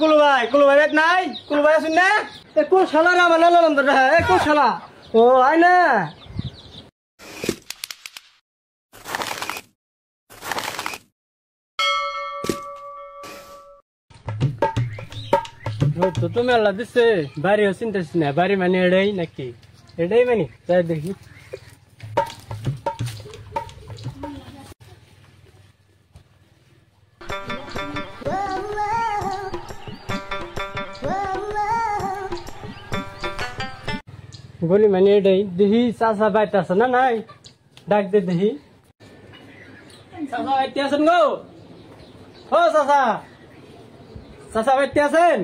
কুলু ভাই বেট নাই কুলু ভাই আসুন না এ কোন শালা রে আমার নানন্দ রে এ কোন শালা ও আয় না তো তুমি আল্লাহ দিচ্ছে বাড়ি চিন্তাছিস না বাড়ি মানে এটাই নাকি এটাই মানে তাই দেখি বলি মানে এটাই দেখি চাষা বাইতে আছে না নাই ডাক দে দেখি চাষা বাইতে আছেন গো ও চাষা বাইতে আছেন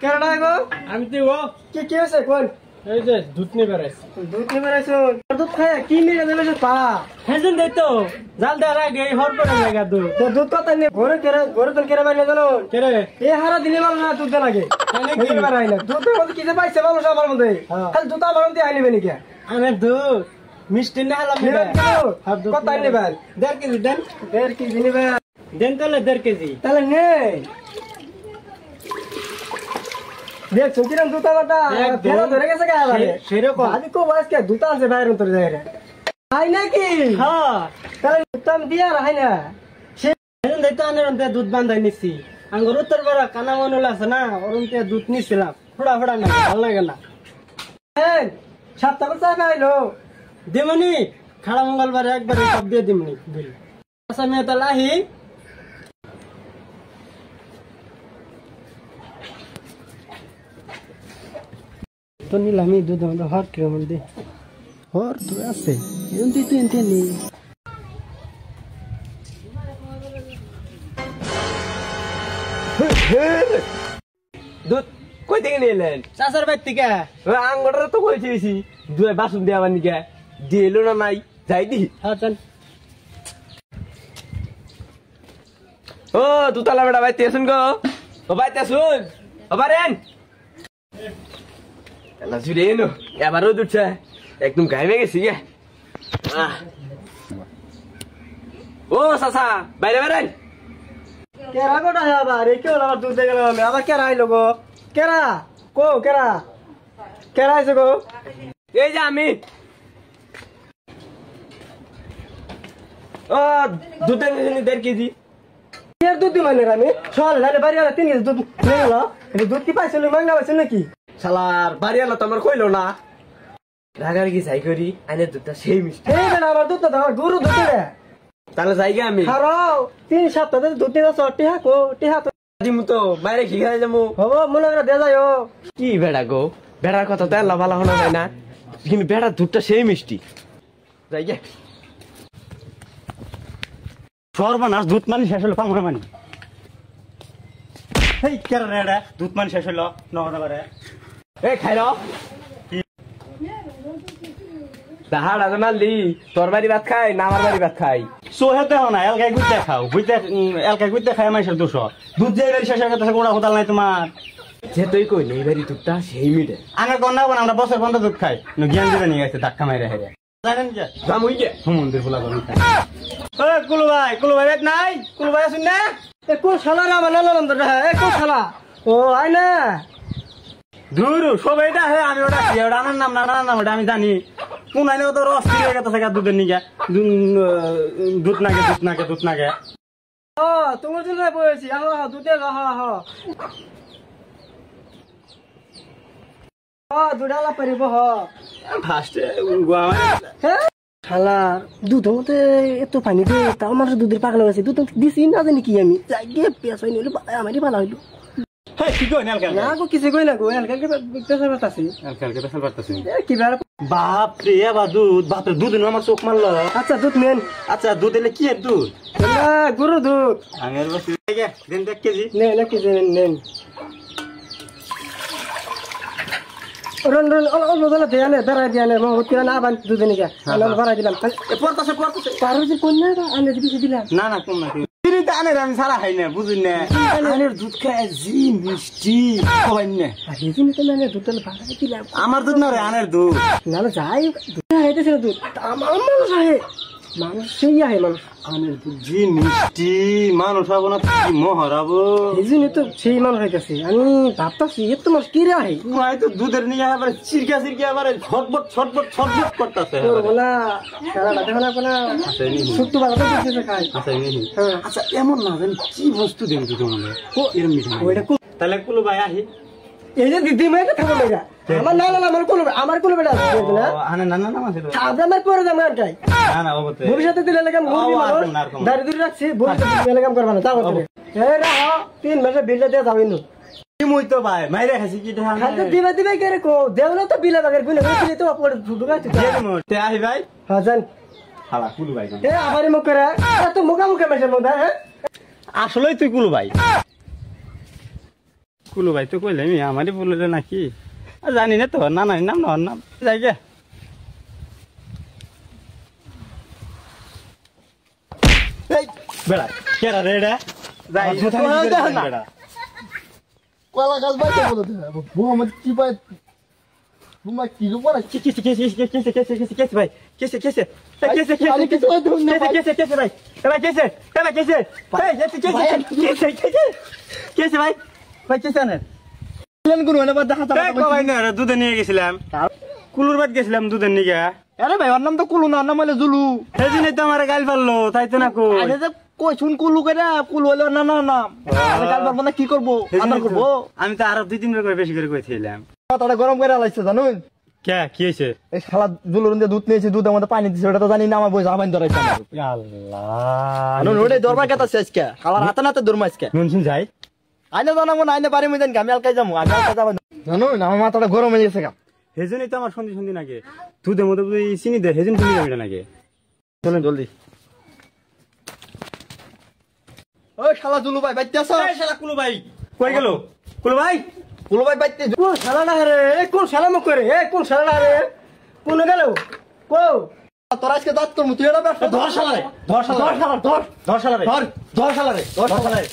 কেরাডাই গো আমি তো ও কি আছে কোন এই যে দুধ নিয়ে বেড়াইছো দুধ খায় কি নিয়ে দেবে পা হেজন দেই তো জাল দেওয়ার আগে হর করে লাগা দুধ কত নিয়ে ঘরে তো কেরা বাইলে জানো কেরে এ হারা দিনে মাল না দুধ লাগে কি বেড়াই না দুধ মধ্যে কি যে পাইছে মানুষ আমার মধ্যে খালি দুধ আমার মধ্যে আইনি বেনি কে আমি দুধ মিষ্টি না হলাম কত নেবেন 1.5 কেজি দেন 1.5 কেজি নেবেন দেন তাহলে 1.5 কেজি তাহলে নে দেখছো কিরম দুধ আমারটা ফেলা ধরে গেছে কে আবার সেরকম আমি কো বয়স কে দুধ আছে বাইরে উত্তর যায় রে হাই নাকি হ্যাঁ তাহলে দুধ আমি দিয়া রাই না সেদিন দেখতো আনের দুধ বান্ধাই নিছি আঙ্গুর উত্তর বড় কানা মনুল আছে না ওরমতে দুধ নিছিলাম ফোড়া না ভালো লাগে না এই সপ্তাহ চা খাইলো দেমনি খাড়া মঙ্গলবার একবার সব দিয়ে দিমনি বিল আচ্ছা মেয়ে তাহলে আহি তো নিলামি দুধ আমাদের হট কিরম দে হর তো আছে এমনি তো এনতে নেই দুধ কই থেকে নিলেন চাচার বাড়ি থেকে আঙ্গটা তো কইছি দুই বাসন দিয়ে আবার নিকে দিলো না নাই যাই দি হ্যাঁ চল ও দুতলা বেড়া ভাই তেসুন গো ও ভাই তেসুন ও বারেন এলা জুড়ে এনো এবারও দুধছে একদম গায়ে গেছি গে ও চাচা বাইরে বেরেন কেরা গোটা আবার এই কেউ আবার দুধ দেখে গেলাম আবার কেরা আইলো গো কেরা কো কেরা কেরা আইছে গো এই যে আমি ও দুধ 1.5 কেজি এর দুধ মানে আমি চল না বাড়ি আলা 3 কেজি দুধ নিয়ে গেল দুধ কি পাইছিল মাংনা পাইছিল নাকি শালার বাড়ি আলা তো আমার কইলো না রাগার কি যাই করি আইনের দুধটা সেই মিষ্টি এই না আমার দুধটা দাও গরু দুধ রে তাহলে যাইগা আমি হারাও 3 সপ্তাহ ধরে দুধ দিনা চটি হাকো টি হাত দিমু তো বাইরে কি খাই যামু হবো মনে করে দে যাইও কি বেড়া গো বেড়ার কথা তো আল্লাহ ভালো হলো না কিন্তু বেড়ার দুধটা সেই মিষ্টি যাইগে সর্বনাশ দুধ মানে শেষ হলো পাঙ্গা মানে এই কেন রে দুধ মানে শেষ হলো নগদ করে এই খাইরো দাহাড় আজ মারলি তোর বাড়ি ভাত খাই না আমার বাড়ি ভাত খাই সোহে দেও না এলকাই গুইতে খাও গুইতে এলকাই গুইতে খাই মানুষের 200 দুধ যে বাড়ি শেষ হয়ে গেছে গোড়া কোদাল নাই তোমার যে তুই কইলি এই বাড়ি দুধটা সেই মিটে আগে কোন না আমরা বছর বন্ধ দুধ খাই জ্ঞান দিবে নিয়ে গেছে ধাক্কা মাইরা হেরে জানেন যে জামুই গে হুমন্দির ফুলা করে ও কুলু ভাই বেট নাই কুলু ভাই আসুন না এ কোন শালা রে আমার নানন্দ রে এ কোন শালা ও আয় না দূর সবাই এটা হে আমি ওটা কি ওটা আমার নাম না নাম ওটা আমি জানি কোন আইনে তো রস দিয়ে গেছে দুধের নিগে দুধ নাগে ও তোমার জন্য বলেছি দুধে দুধালা পারিব শালা দুধ মতে এত পানি দিয়ে তাও মানুষ দুধের পাগল হয়েছে দুধ দিছি না জানি কি আমি যাই পেঁয়াজ হয়নি আমারই ভালো হইলো কিছু কই না গো বাপরে বাপরে দুধ আমার চোখ মারলো আচ্ছা দুধ নেন আচ্ছা দুধ এলে কি দুধ গরু দুধ কেজি নেন 1 কেজি নেন রন অল্প জলে দিয়ে আনে বেড়াই দিয়ে আনে কিনা না বান দুধে নিকে বেড়াই দিলাম পড়তেছে পারো যে কোন না আনে বেশি দিলাম না কোন না আনের আমি সারা খাই না বুঝুন না আনের দুধ খায় জি মিষ্টি খাই না দুধ দিলাম আমার দুধ না রে আনের দুধ না যাই দুধ খাইতেছিল দুধ আমার মানুষ আহে মানুষ সেই আহে মানুষ আনের দুধ জি মিষ্টি মানুষ হবো না কি মহরাবো এই জন্য তো সেই মানুষ হইতেছে আমি ভাবতেছি এ তো মানুষ কিরে আহে মাই তো দুধের নিয়ে আবার চিরকা চিরকা আবার ছটবট ছটবট ছটবট করতেছে বলা খেলাটা দেখো না কোনো শুক্তো বাজাতে দিতেছে খাই হ্যাঁ আচ্ছা এমন না জানি কি বস্তু দেন তো তোমার এরম মিঠা ওইটা তাহলে কুলু ভাই আহি এই যে দিদি মেয়েটা থাকো মেয়েটা আমার না আমার কোনো বেটা আছে না আনে না না না মাসে আমরা আমার পরে দাম গানটাই না না ওগতে ভবিষ্যতে দিলে লাগাম মুরগি মানুষ দাঁড়িয়ে দূরে রাখছি ভবিষ্যতে দিলে লাগাম করবা না তাও করে এই রাহ 3 মাসে বিলটা দিয়ে যাও ইনু কি মুই তো ভাই মাইরে খাসি কি দেখা খাদ্য দিবা কে রে কো দেও না তো বিলা বাগের বিলা বিলে তো আপড় ঢুকাইতে তে আহি ভাই হ্যাঁ জান হালা কুলু ভাই এ আমারই মুখ করে এত মুখা মুখে মেশে মধ্যে হ্যাঁ আসলেই তুই কুলু ভাই কুলু ভাই তো কইলে আমি আমারই বললে নাকি জানি না তো না না নাম না নাম যাই গে এই বেড়া কেরা রে এটা যাই বেড়া কলা গাছ বাইতে বলতে মোহাম্মদ কি পায় তোমার কি গো বলা কেসে ভাই কেসে কেসে কেসে কেসে আরে কিছু ধুন না কেসে কেসে ভাই ভাই কেসে কেসে এই কেসে কেসে কেসে ভাই ভাই কেসে আনে প্ল্যান করব না বাদ দেখা এই কো ভাই না দুধে নিয়ে গেছিলাম কুলুর বাদ গেছিলাম দুধের নিয়ে আরে ভাই ওর নাম তো কুলু না নাম হলো জুলু সেদিনই তো আমার গাল পারলো তাই তো না কো আরে যে কই শুন কুলু কইরা কুলু হলো না না নাম আমি কাল পারবো না কি করব আন্দার করব আমি তো আরো 2-3 বার করে বেশি করে কইছিলাম কথাটা গরম করে আলাইছে জানুন কে কি হইছে এই শালা জুলুর দিয়ে দুধ নিয়েছি দুধের মধ্যে পানি দিছে ওটা তো জানি না আমার বই জামাইন ধরাইছে আল্লাহ জানুন ওটাই দরবার কথা শেষ কে খাবার হাতে নাতে দরমা আজকে নুন শুন যাই আইনে জানাবো না আইনে বাড়ি মইদেন আমি আলকাই যাবো আমি আলকাই যাবো জানুন আমার মাথাটা গরম হয়ে গেছে গা হেজনই তো আমার সন্ধি সন্ধি নাকি দুধের মধ্যে বুঝি চিনি দে হেজন তুমি যাবে নাকি চলেন জলদি ওই শালা জুলু ভাই বাইতে আসো এই শালা কুলু ভাই কই গেল কুলু ভাই কুলু ভাই বাইতে কোন শালাটা রে এ কোন শালা মুখ করে এ কোন শালাটা রে কোন গেল কো তোর আজকে দাঁত তোর তুই এটা ব্যবসা ধর শালা রে ধর শালা ধর শালা রে ধর শালা রে ধর শালা রে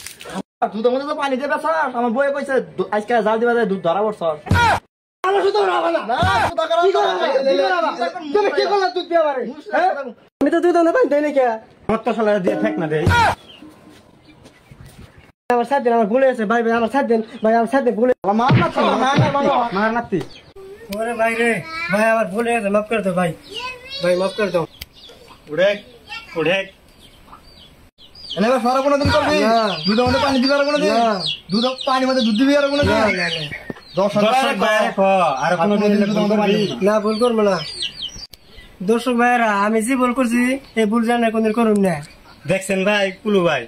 দুধের মধ্যে তো পানি দিয়ে ব্যবসা আমার বইয়ে কইছে আজকে জাল দিবা দুধ ধরা পড়ছ আমার শুধু রাখা না না সুদা করা কি করলা তুমি কি করলা দুধ দিয়ে আমারে হ্যাঁ আমি তো দুধ না পাই দেই না কে মত শালা দিয়ে ফেক না দে আমার সাথে আমার ভুলে আছে ভাই ভাই আমার সাথে ভাই আমার সাথে ভুলে মার না তো না না মানো মার নাতি ওরে ভাই রে ভাই আমার ভুলে আছে মাফ করে দাও ভাই ভাই মাফ করে দাও উড়ে উড়ে এনে সারা কোন দিন করবি না। দুধের মধ্যে পানি দিবি আর কোন দিন না। দুধ পানি মধ্যে দুধ দিবি আর কোন দিন না না না দর্শক দর্শক ভাই কো আর কোন দিন না ভুল করবো না দর্শক ভাইরা আমি যে ভুল করছি এই ভুল জানা কোনদিন করুন না দেখছেন ভাই কুলু ভাই